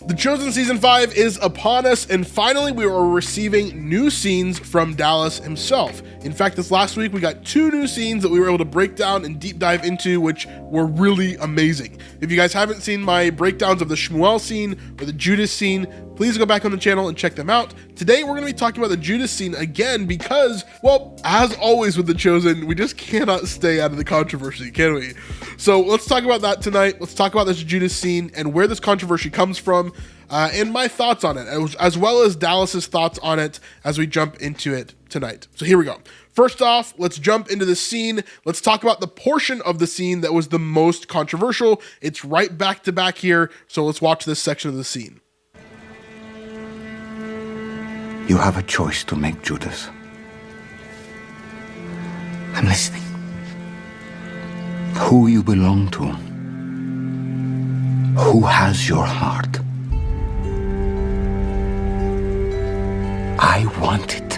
The Chosen Season 5 is upon us, and finally we are receiving new scenes from Dallas himself. In fact, this last week we got 2 new scenes that we were able to break down and deep dive into, which were really amazing. If you guys haven't seen my breakdowns of the Shmuel scene or the Judas scene, please go back on the channel and check them out. Today we're going to be talking about the Judas scene again because, well, as always with The Chosen, we just cannot stay out of the controversy, can we? So let's talk about that tonight. Let's talk about this Judas scene and where this controversy comes from, and my thoughts on it, as well as Dallas's thoughts on it as we jump into it tonight. So here we go. First off, let's jump into the scene. Let's talk about the portion of the scene that was the most controversial. It's right back to back here, so let's watch this section of the scene. You have a choice to make, Judas. I'm listening. Who you belong to. Who has your heart. I want it.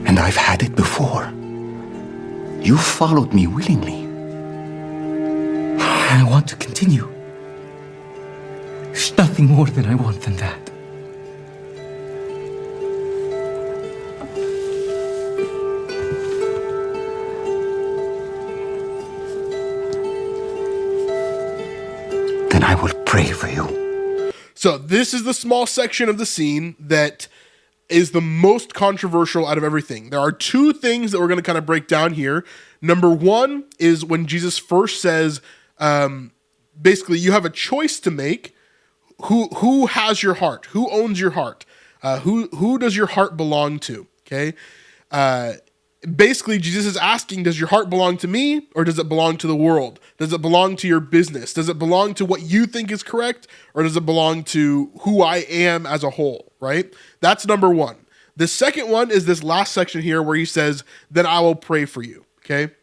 And I've had it before. You followed me willingly. I want to continue. There's nothing more than I want than that. Then I will pray for you. So this is the small section of the scene that is the most controversial out of everything. There are 2 things that we're going to kind of break down here. Number 1 is when Jesus first says, basically, you have a choice to make. Who has your heart? Who owns your heart? Who does your heart belong to? Okay. Basically, Jesus is asking, does your heart belong to me or does it belong to the world? Does it belong to your business? Does it belong to what you think is correct or does it belong to who I am as a whole, right? That's number 1. The second one is this last section here where he says, then I will pray for you, okay?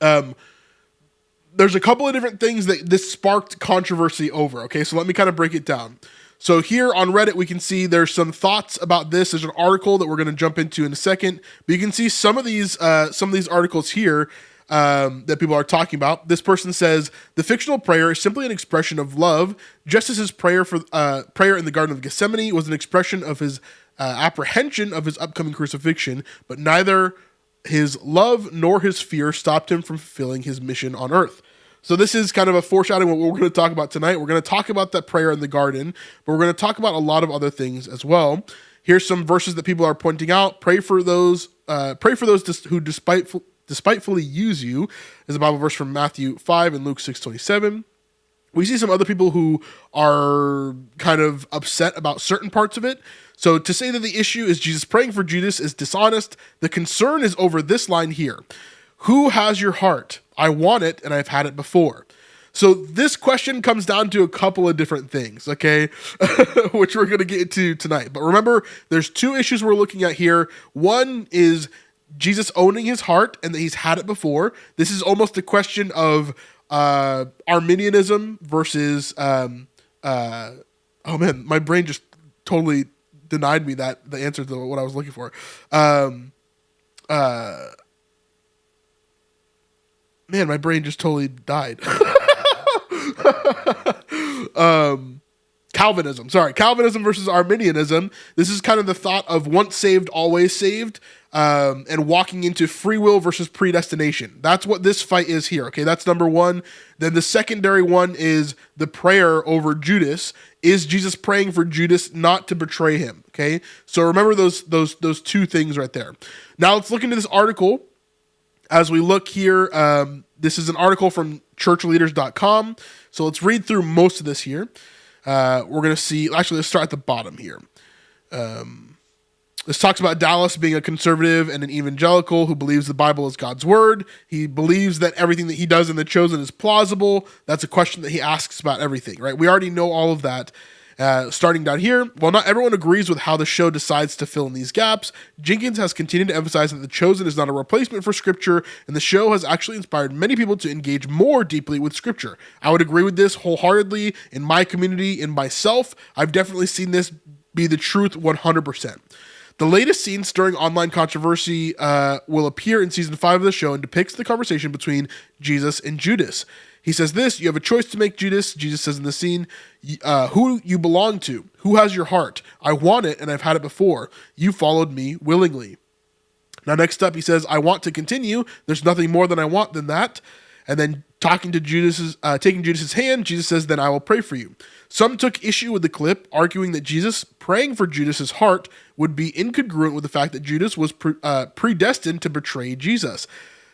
There's a couple of different things that this sparked controversy over, okay? So let me kind of break it down. So here on Reddit, we can see there's some thoughts about this. There's an article that we're going to jump into in a second, but you can see some of these articles here that people are talking about. This person says the fictional prayer is simply an expression of love, just as his prayer in the Garden of Gethsemane was an expression of his apprehension of his upcoming crucifixion, but neither his love nor his fear stopped him from fulfilling his mission on earth. So this is kind of a foreshadowing of what we're going to talk about tonight. We're going to talk about that prayer in the garden, but we're going to talk about a lot of other things as well. Here's some verses that people are pointing out. Pray for those who despitefully use you, is a Bible verse from Matthew 5 and Luke 6:27. We see some other people who are kind of upset about certain parts of it. So to say that the issue is Jesus praying for Judas is dishonest. The concern is over this line here. Who has your heart? I want it, and I've had it before. So this question comes down to a couple of different things, okay, which we're going to get into tonight. But remember, there's 2 issues we're looking at here. One is Jesus owning his heart and that he's had it before. This is almost a question of Arminianism versus, oh man, my brain just totally denied me the answer to what I was looking for. Man, my brain just totally died. Calvinism versus Arminianism. This is kind of the thought of once saved, always saved, and walking into free will versus predestination. That's what this fight is here. Okay, that's number 1. Then the secondary one is the prayer over Judas. Is Jesus praying for Judas not to betray him? Okay, so remember those 2 things right there. Now let's look into this article. As we look here, this is an article from churchleaders.com. So let's read through most of this here. We're going to see, actually, let's start at the bottom here. This talks about Dallas being a conservative and an evangelical who believes the Bible is God's word. He believes that everything that he does in The Chosen is plausible. That's a question that he asks about everything, right? We already know all of that. Starting down here, while not everyone agrees with how the show decides to fill in these gaps, Jenkins has continued to emphasize that The Chosen is not a replacement for Scripture, and the show has actually inspired many people to engage more deeply with Scripture. I would agree with this wholeheartedly. In my community, in myself, I've definitely seen this be the truth 100%. The latest scene stirring online controversy will appear in season 5 of the show and depicts the conversation between Jesus and Judas. He says this, you have a choice to make, Judas. Jesus says in the scene, who you belong to, who has your heart. I want it and I've had it before. You followed me willingly. Now, next up, he says, I want to continue. There's nothing more than I want than that. And then taking Judas's hand, Jesus says, then I will pray for you. Some took issue with the clip, arguing that Jesus praying for Judas's heart would be incongruent with the fact that Judas was predestined to betray Jesus.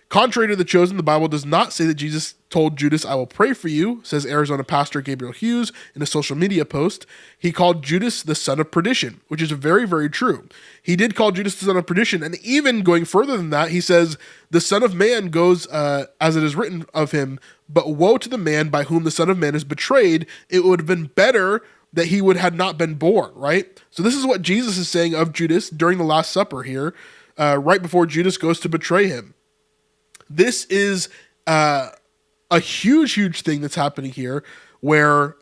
Contrary to The Chosen, the Bible does not say that Jesus told Judas, I will pray for you, says Arizona pastor Gabriel Hughes in a social media post. He called Judas the son of perdition, which is very, very true. He did call Judas the son of perdition, and even going further than that, he says, the Son of Man goes as it is written of him, but woe to the man by whom the Son of Man is betrayed. It would have been better that he had not been born, right? So this is what Jesus is saying of Judas during the Last Supper here, right before Judas goes to betray him. This is a huge, huge thing that's happening here where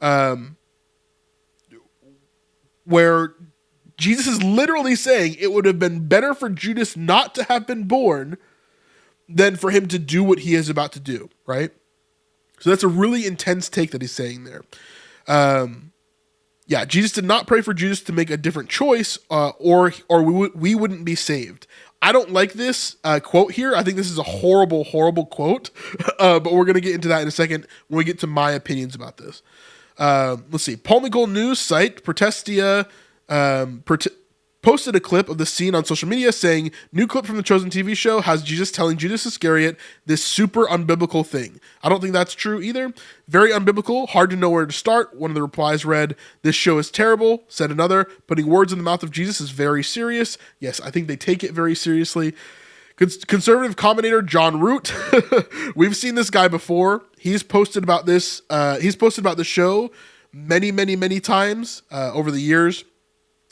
Jesus is literally saying it would have been better for Judas not to have been born than for him to do what he is about to do, right? So that's a really intense take that he's saying there. Jesus did not pray for Judas to make a different choice or we wouldn't be saved. I don't like this quote here. I think this is a horrible, horrible quote, but we're going to get into that in a second when we get to my opinions about this. Let's see. Polemical news site Protestia posted a clip of the scene on social media saying, new clip from The Chosen TV show has Jesus telling Judas Iscariot this super unbiblical thing. I don't think that's true either. Very unbiblical, hard to know where to start. One of the replies read, this show is terrible, said another. Putting words in the mouth of Jesus is very serious. Yes, I think they take it very seriously. Conservative commentator John Root, we've seen this guy before. He's posted about this. He's posted about the show many, many, many times over the years.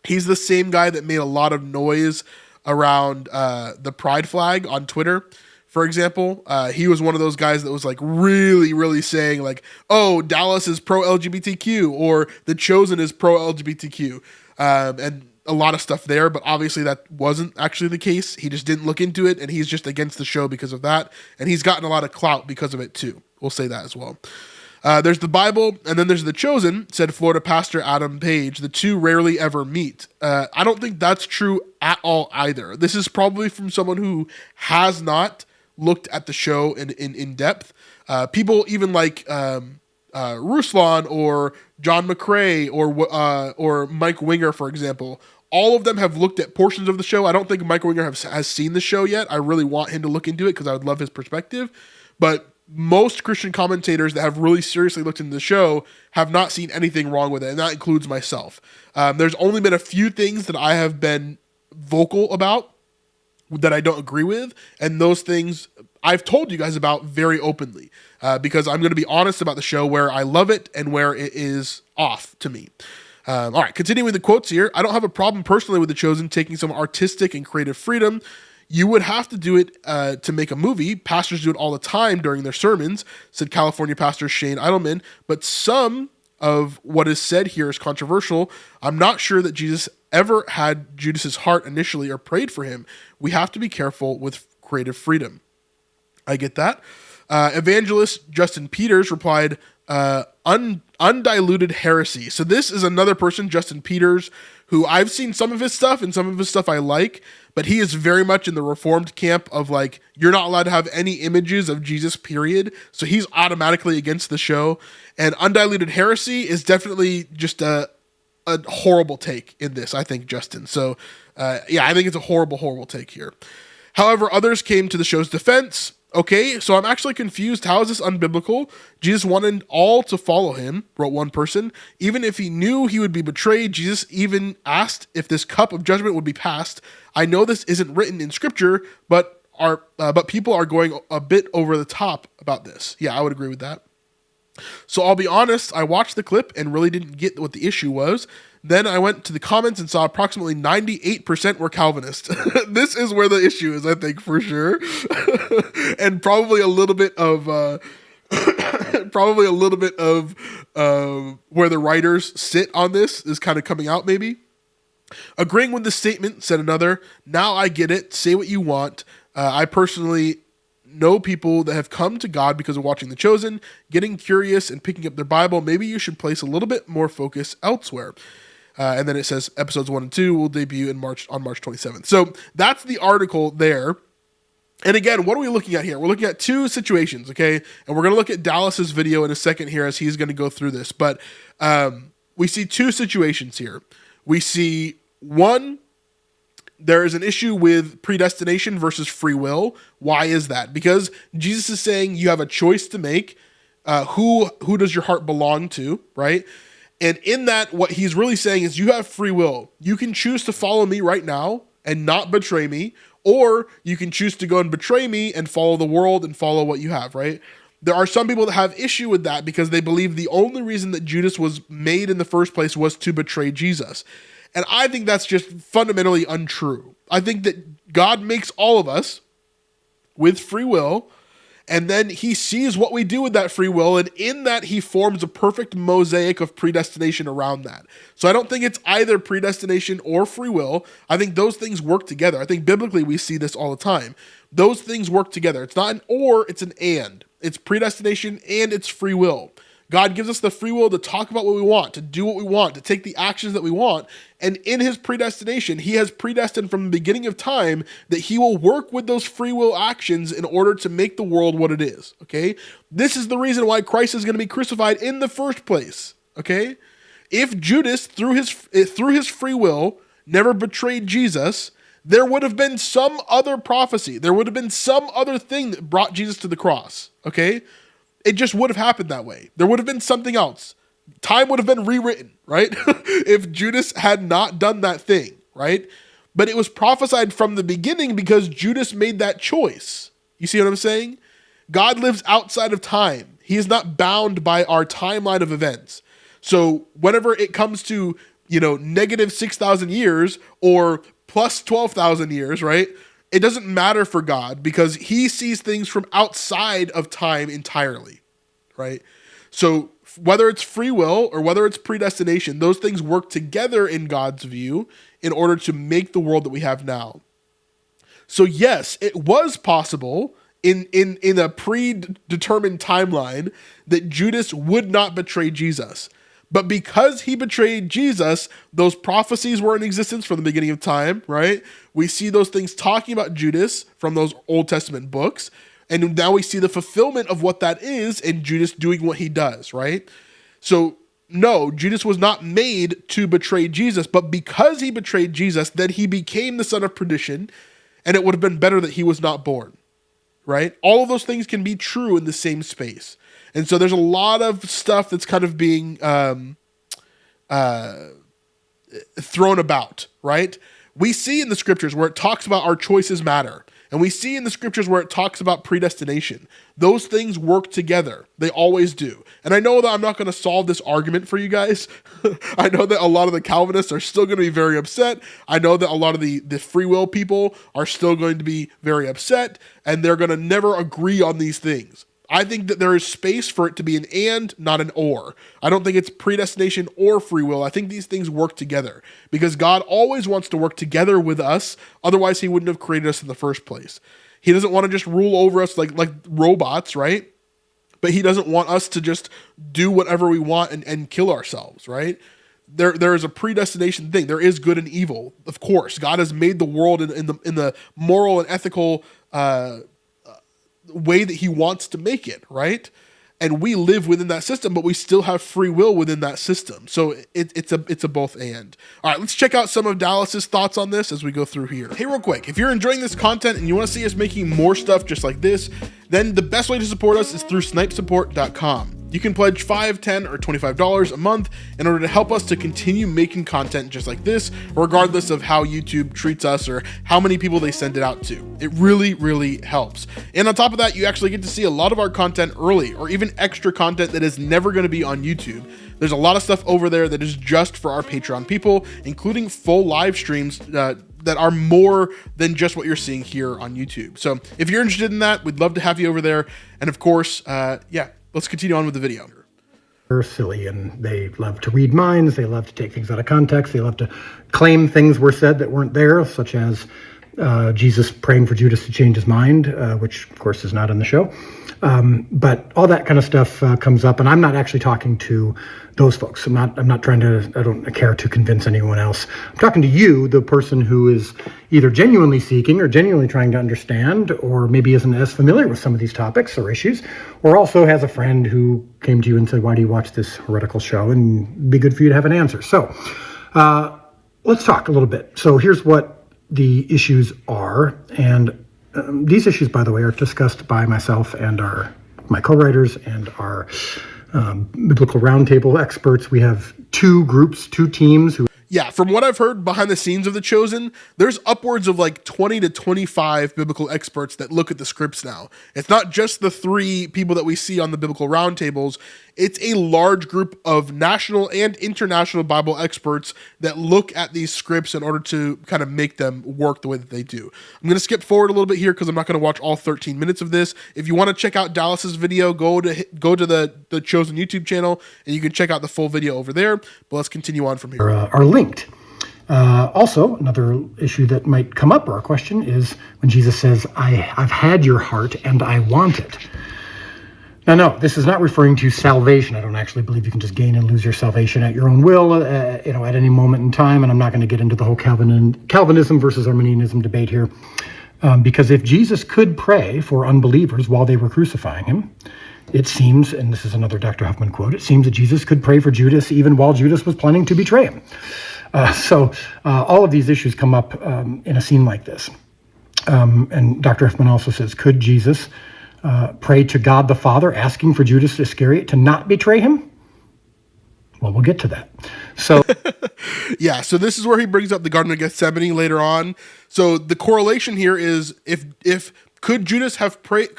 He's the same guy that made a lot of noise around the pride flag on Twitter, for example. He was one of those guys that was like really, really saying like, oh, Dallas is pro-LGBTQ or The Chosen is pro-LGBTQ. And a lot of stuff there, but obviously that wasn't actually the case. He just didn't look into it, and he's just against the show because of that. And he's gotten a lot of clout because of it too. We'll say that as well. There's the Bible, and then there's The Chosen, said Florida pastor Adam Page. The two rarely ever meet. I don't think that's true at all either. This is probably from someone who has not looked at the show in depth. People even like Ruslan or John McCrae or Mike Winger, for example. All of them have looked at portions of the show. I don't think Mike Winger has seen the show yet. I really want him to look into it because I would love his perspective. But most Christian commentators that have really seriously looked into the show have not seen anything wrong with it, and that includes myself. There's only been a few things that I have been vocal about that I don't agree with, and those things I've told you guys about very openly because I'm going to be honest about the show where I love it and where it is off to me. All right, continuing with the quotes here. I don't have a problem personally with The Chosen taking some artistic and creative freedom. You would have to do it to make a movie. Pastors do it all the time during their sermons, said California pastor Shane Eidelman. But some of what is said here is controversial. I'm not sure that Jesus ever had Judas's heart initially or prayed for him. We have to be careful with creative freedom. I get that. Evangelist Justin Peters replied, undiluted heresy. So this is another person, Justin Peters, who I've seen some of his stuff and some of his stuff I like, but he is very much in the Reformed camp of like, you're not allowed to have any images of Jesus, period. So he's automatically against the show. And undiluted heresy is definitely just a horrible take in this, I think, Justin. So I think it's a horrible, horrible take here. However, others came to the show's defense. Okay, so I'm actually confused. How is this unbiblical? Jesus wanted all to follow him, wrote one person. Even if he knew he would be betrayed, Jesus even asked if this cup of judgment would be passed. I know this isn't written in scripture, but people are going a bit over the top about this. Yeah, I would agree with that. So I'll be honest, I watched the clip and really didn't get what the issue was. Then I went to the comments and saw approximately 98% were Calvinist. This is where the issue is, I think, for sure. And probably a little bit of where the writers sit on this is kind of coming out, maybe. Agreeing with the statement, said another, now I get it. Say what you want. I personally know people that have come to God because of watching The Chosen, getting curious and picking up their Bible. Maybe you should place a little bit more focus elsewhere. And then it says episodes 1 and 2 will debut on March 27th. So that's the article there. And again, what are we looking at here? We're looking at two situations, okay? And we're going to look at Dallas's video in a second here as he's going to go through this. But we see two situations here. We see one, there is an issue with predestination versus free will. Why is that? Because Jesus is saying you have a choice to make. Who does your heart belong to, right? And in that, what he's really saying is you have free will. You can choose to follow me right now and not betray me, or you can choose to go and betray me and follow the world and follow what you have, right? There are some people that have issue with that because they believe the only reason that Judas was made in the first place was to betray Jesus. And I think that's just fundamentally untrue. I think that God makes all of us with free will, and then he sees what we do with that free will, and in that he forms a perfect mosaic of predestination around that. So I don't think it's either predestination or free will. I think those things work together. I think biblically we see this all the time. Those things work together. It's not an or, it's an and. It's predestination and it's free will. God gives us the free will to talk about what we want, to do what we want, to take the actions that we want. And in his predestination, he has predestined from the beginning of time that he will work with those free will actions in order to make the world what it is. Okay. This is the reason why Christ is going to be crucified in the first place. Okay. If Judas, through his free will, never betrayed Jesus, there would have been some other prophecy. There would have been some other thing that brought Jesus to the cross. Okay. It just would have happened that way. There would have been something else. Time would have been rewritten, right? If Judas had not done that thing, right? But it was prophesied from the beginning because Judas made that choice. You see what I'm saying? God lives outside of time. He is not bound by our timeline of events. So whenever it comes to, negative 6,000 years or plus 12,000 years, right? It doesn't matter for God because he sees things from outside of time entirely, right? So whether it's free will or whether it's predestination, those things work together in God's view in order to make the world that we have now. So yes, it was possible in a predetermined timeline that Judas would not betray Jesus. But because he betrayed Jesus, those prophecies were in existence from the beginning of time, right? We see those things talking about Judas from those Old Testament books. And now we see the fulfillment of what that is in Judas doing what he does, right? So no, Judas was not made to betray Jesus, but because he betrayed Jesus, then he became the son of perdition, and it would have been better that he was not born, right? All of those things can be true in the same space. And so there's a lot of stuff that's kind of being thrown about, right? We see in the scriptures where it talks about our choices matter. And we see in the scriptures where it talks about predestination. Those things work together. They always do. And I know that I'm not going to solve this argument for you guys. I know that a lot of the Calvinists are still going to be very upset. I know that a lot of the free will people are still going to be very upset. And they're going to never agree on these things. I think that there is space for it to be an and, not an or. I don't think it's predestination or free will. I think these things work together because God always wants to work together with us. Otherwise, he wouldn't have created us in the first place. He doesn't want to just rule over us like robots, right? But he doesn't want us to just do whatever we want and kill ourselves, right? There is a predestination thing. There is good and evil. Of course, God has made the world in the moral and ethical way that he wants to make it, right? And we live within that system, but we still have free will within that system. So it's a both and. All right, let's check out some of Dallas's thoughts on this as we go through here. Hey, real quick, if you're enjoying this content and you want to see us making more stuff just like this, then the best way to support us is through snipesupport.com. You can pledge $5, $10, or $25 a month in order to help us to continue making content just like this, regardless of how YouTube treats us or how many people they send it out to. It really, really helps. And on top of that, you actually get to see a lot of our content early, or even extra content that is never going to be on YouTube. There's a lot of stuff over there that is just for our Patreon people, including full live streams that are more than just what you're seeing here on YouTube. So if you're interested in that, we'd love to have you over there. And of course, let's continue on with the video. They're silly and they love to read minds. They love to take things out of context. They love to claim things were said that weren't there, such as Jesus praying for Judas to change his mind, which of course is not in the show. But all that kind of stuff comes up, and I'm not actually talking to those folks. I'm not trying to, I don't care to convince anyone else. I'm talking to you, the person who is either genuinely seeking or genuinely trying to understand, or maybe isn't as familiar with some of these topics or issues, or also has a friend who came to you and said, why do you watch this heretical show? And it'd be good for you to have an answer. So let's talk a little bit. So here's what the issues are, and these issues, by the way, are discussed by myself and my co-writers and our biblical roundtable experts. We have two groups, two teams who. Yeah, from what I've heard behind the scenes of The Chosen, there's upwards of like 20 to 25 biblical experts that look at the scripts now. It's not just the 3 people that we see on the biblical roundtables. It's a large group of national and international Bible experts that look at these scripts in order to kind of make them work the way that they do. I'm going to skip forward a little bit here because I'm not going to watch all 13 minutes of this. If you want to check out Dallas's video, go to the Chosen YouTube channel and you can check out the full video over there. But let's continue on from here. Are linked. Also, another issue that might come up or a question is when Jesus says, I've had your heart and I want it. Now, no, this is not referring to salvation. I don't actually believe you can just gain and lose your salvation at your own will, at any moment in time. And I'm not going to get into the whole Calvinism versus Arminianism debate here. Because if Jesus could pray for unbelievers while they were crucifying him, it seems, and this is another Dr. Huffman quote, it seems that Jesus could pray for Judas even while Judas was planning to betray him. So all of these issues come up in a scene like this. And Dr. Huffman also says, could Jesus pray to God the Father asking for Judas Iscariot to not betray him? Well, we'll get to that. So yeah, so this is where he brings up the Garden of Gethsemane later on. So the correlation here is if could Jesus have prayed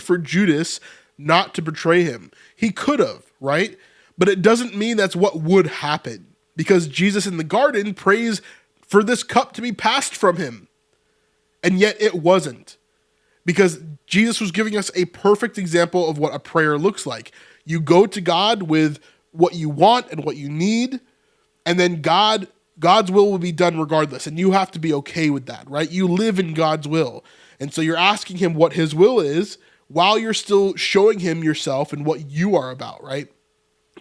for Judas not to betray him? He could have, right? But it doesn't mean that's what would happen, because Jesus in the garden prays for this cup to be passed from him. And yet it wasn't, because Jesus was giving us a perfect example of what a prayer looks like. You go to God with what you want and what you need, and then God's will be done regardless. And you have to be okay with that, right? You live in God's will. And so you're asking him what his will is while you're still showing him yourself and what you are about, right?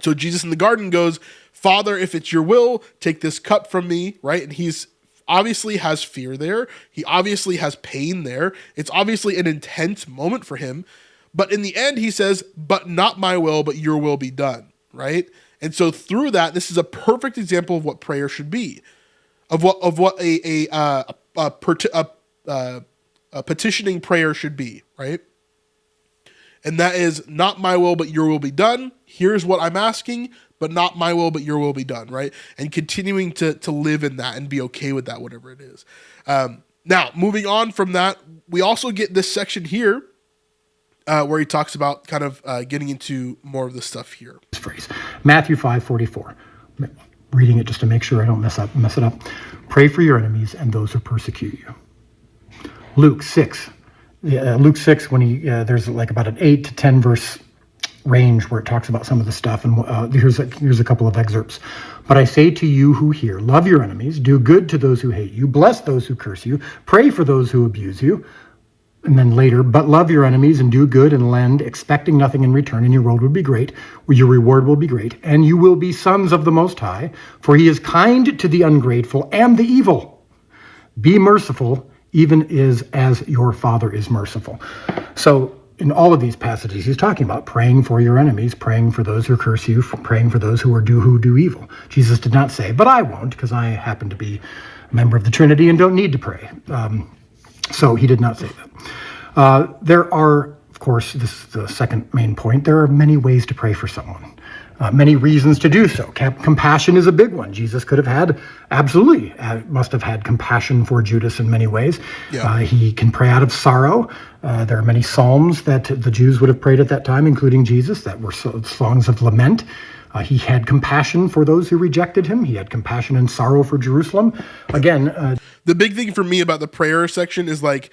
So Jesus in the garden goes, Father, if it's your will, take this cup from me, right? And he's obviously has fear there. He obviously has pain there. It's obviously an intense moment for him. But in the end, he says, but not my will, but your will be done, right? And so through that, this is a perfect example of what prayer should be, of what a petitioning prayer should be, right? And that is not my will, but your will be done. Here's what I'm asking, but not my will, but your will be done, right? And continuing to live in that and be okay with that, whatever it is. Now, moving on from that, we also get this section here where he talks about kind of getting into more of the stuff here. This phrase, Matthew 5:44. Reading it just to make sure I don't mess it up. Pray for your enemies and those who persecute you. Luke 6. Luke 6, when there's like about an 8 to 10 verse range where it talks about some of the stuff, and here's a couple of excerpts. But I say to you who hear, love your enemies, do good to those who hate you, bless those who curse you, pray for those who abuse you. And then later, but love your enemies and do good and lend, expecting nothing in return, and your reward will be great, or your reward will be great, and you will be sons of the Most High, for he is kind to the ungrateful and the evil. Be merciful, even as your Father is merciful. So in all of these passages, he's talking about praying for your enemies, praying for those who curse you, praying for those who do evil. Jesus did not say, but I won't, because I happen to be a member of the Trinity and don't need to pray. So he did not say that. There are, of course, this is the second main point, there are many ways to pray for someone. Many reasons to do so. Compassion is a big one. Jesus could have had, must have had compassion for Judas in many ways. Yeah. He can pray out of sorrow. There are many psalms that the Jews would have prayed at that time, including Jesus, that were songs of lament. He had compassion for those who rejected him. He had compassion and sorrow for Jerusalem. Again, the big thing for me about the prayer section is like,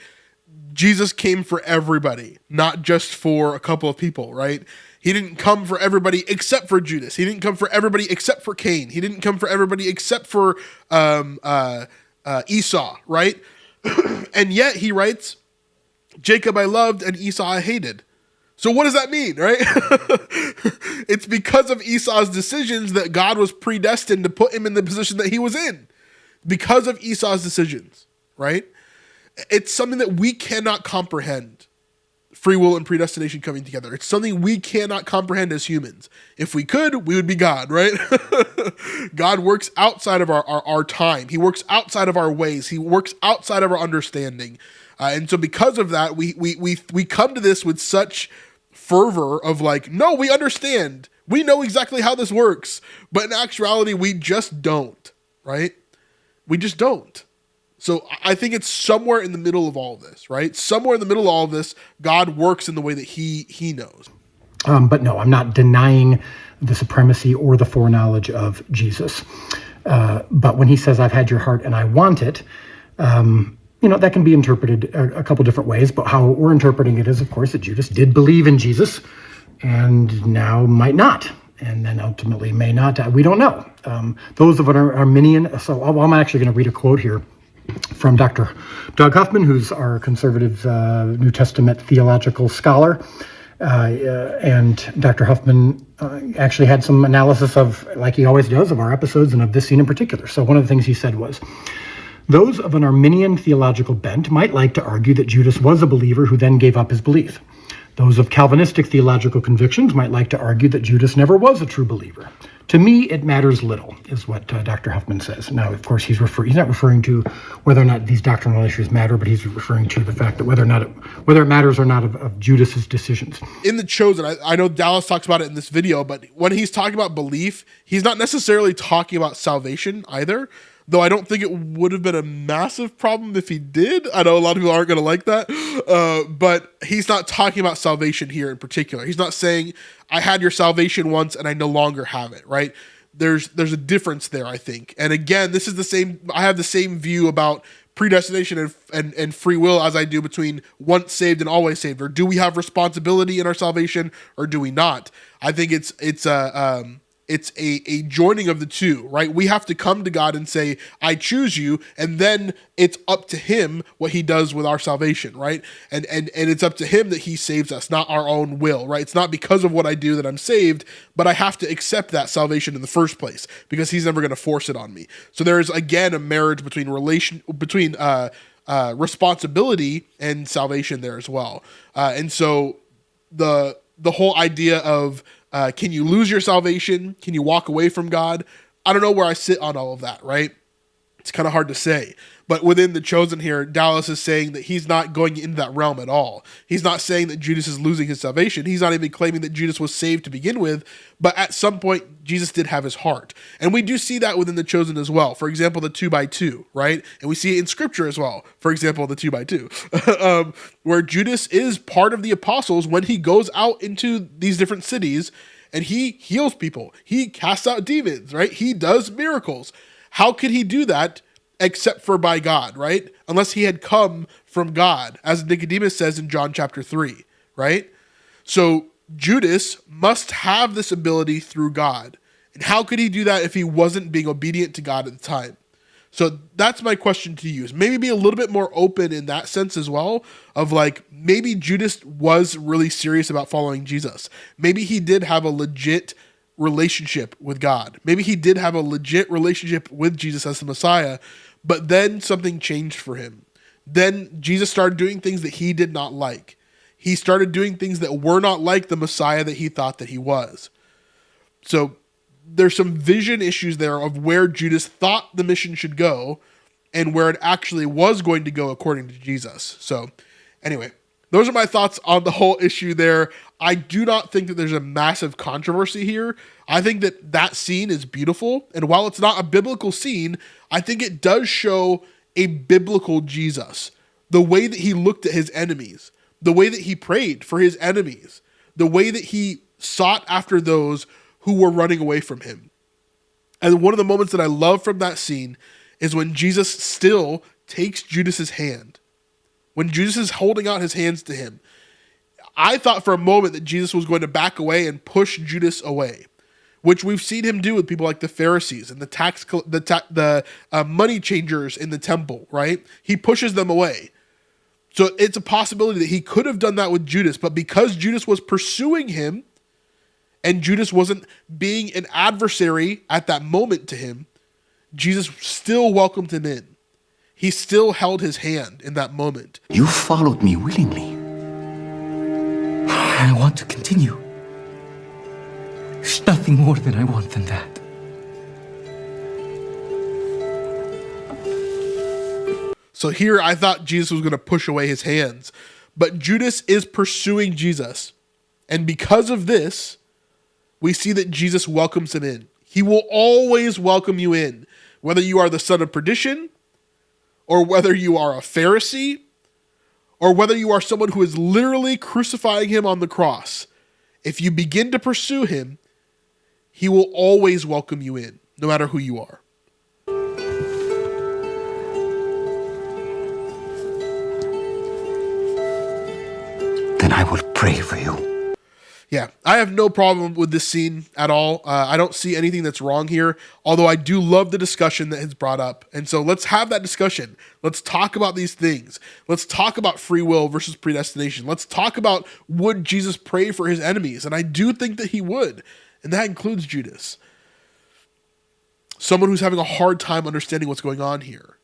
Jesus came for everybody, not just for a couple of people, right? He didn't come for everybody except for Judas. He didn't come for everybody except for Cain. He didn't come for everybody except for Esau, right? And yet he writes, Jacob I loved and Esau I hated. So what does that mean, right? It's because of Esau's decisions that God was predestined to put him in the position that he was in. Because of Esau's decisions, right? It's something that we cannot comprehend. Free will and predestination coming together. It's something we cannot comprehend as humans. If we could, we would be God, right? God works outside of our time. He works outside of our ways. He works outside of our understanding. And so because of that, we come to this with such fervor of like, no, we understand. We know exactly how this works. But in actuality, we just don't, right? We just don't. So I think it's somewhere in the middle of all of this, right? Somewhere in the middle of all of this, God works in the way that he knows. But no, I'm not denying the supremacy or the foreknowledge of Jesus. But when he says, I've had your heart and I want it, that can be interpreted a couple different ways. But how we're interpreting it is, of course, that Judas did believe in Jesus and now might not. And then ultimately may not. We don't know. Those of an Arminian. So I'm actually going to read a quote here from Dr. Doug Huffman, who's our conservative New Testament theological scholar. And Dr. Huffman actually had some analysis of, like he always does, of our episodes and of this scene in particular. So one of the things he said was, those of an Arminian theological bent might like to argue that Judas was a believer who then gave up his belief. Those of Calvinistic theological convictions might like to argue that Judas never was a true believer. To me, it matters little, is what Dr. Huffman says. Now, of course, he's not referring to whether or not these doctrinal issues matter, but he's referring to the fact that whether it matters or not of Judas's decisions. In The Chosen, I know Dallas talks about it in this video, but when he's talking about belief, he's not necessarily talking about salvation either. Though I don't think it would have been a massive problem if he did. I know a lot of people aren't going to like that. But he's not talking about salvation here in particular. He's not saying, I had your salvation once and I no longer have it, right? There's a difference there, I think. And again, this is the same. I have the same view about predestination and free will as I do between once saved and always saved. Or do we have responsibility in our salvation or do we not? I think it's a joining of the two, right? We have to come to God and say, I choose you. And then it's up to him what he does with our salvation, right? And it's up to him that he saves us, not our own will, right? It's not because of what I do that I'm saved, but I have to accept that salvation in the first place because he's never going to force it on me. So there is, again, a marriage between responsibility and salvation there as well. And so the whole idea of, can you lose your salvation? Can you walk away from God? I don't know where I sit on all of that, right? It's kind of hard to say. But within The Chosen here, Dallas is saying that he's not going into that realm at all. He's not saying that Judas is losing his salvation. He's not even claiming that Judas was saved to begin with. But at some point, Jesus did have his heart. And we do see that within The Chosen as well. For example, the 2x2, right? And we see it in Scripture as well. For example, the 2x2. Where Judas is part of the apostles when he goes out into these different cities and he heals people. He casts out demons, right? He does miracles. How could he do that except for by God, right? Unless he had come from God, as Nicodemus says in John chapter 3, right? So Judas must have this ability through God. And how could he do that if he wasn't being obedient to God at the time? So that's my question to you, is maybe be a little bit more open in that sense as well, of like, maybe Judas was really serious about following Jesus. Maybe he did have a legit relationship with God. Maybe he did have a legit relationship with Jesus as the Messiah, but then something changed for him. Then Jesus started doing things that he did not like. He started doing things that were not like the Messiah that he thought that he was. So there's some vision issues there of where Judas thought the mission should go and where it actually was going to go according to Jesus. So anyway, those are my thoughts on the whole issue there. I do not think that there's a massive controversy here. I think that scene is beautiful. And while it's not a biblical scene, I think it does show a biblical Jesus. The way that he looked at his enemies, the way that he prayed for his enemies, the way that he sought after those who were running away from him. And one of the moments that I love from that scene is when Jesus still takes Judas's hand. When Judas is holding out his hands to him, I thought for a moment that Jesus was going to back away and push Judas away. which we've seen him do with people like the Pharisees and the money changers in the temple, right? He pushes them away. So it's a possibility that he could have done that with Judas, but because Judas was pursuing him and Judas wasn't being an adversary at that moment to him, Jesus still welcomed him in. He still held his hand in that moment. You followed me willingly. I want to continue. There's nothing more than I want than that. So here I thought Jesus was going to push away his hands, but Judas is pursuing Jesus. And because of this, we see that Jesus welcomes him in. He will always welcome you in, whether you are the son of perdition, or whether you are a Pharisee, or whether you are someone who is literally crucifying him on the cross. If you begin to pursue him, he will always welcome you in, no matter who you are. Then I will pray for you. Yeah, I have no problem with this scene at all. I don't see anything that's wrong here, although I do love the discussion that is brought up. And so let's have that discussion. Let's talk about these things. Let's talk about free will versus predestination. Let's talk about, would Jesus pray for his enemies? And I do think that he would, and that includes Judas. Someone who's having a hard time understanding what's going on here.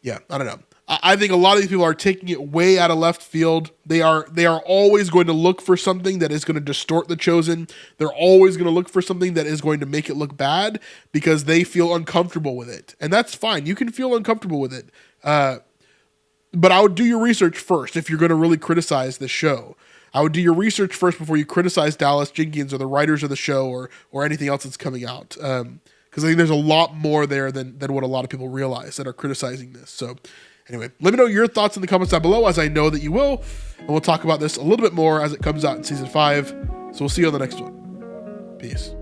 Yeah, I don't know. I think a lot of these people are taking it way out of left field. They are always going to look for something that is going to distort the chosen. They're always going to look for something that is going to make it look bad because they feel uncomfortable with it. And that's fine. You can feel uncomfortable with it. But I would do your research first if you're going to really criticize the show. I would do your research first before you criticize Dallas Jenkins or the writers of the show or anything else that's coming out. Because I think there's a lot more there than what a lot of people realize that are criticizing this. So anyway, let me know your thoughts in the comments down below, as I know that you will. And we'll talk about this a little bit more as it comes out in season 5. So we'll see you on the next one. Peace.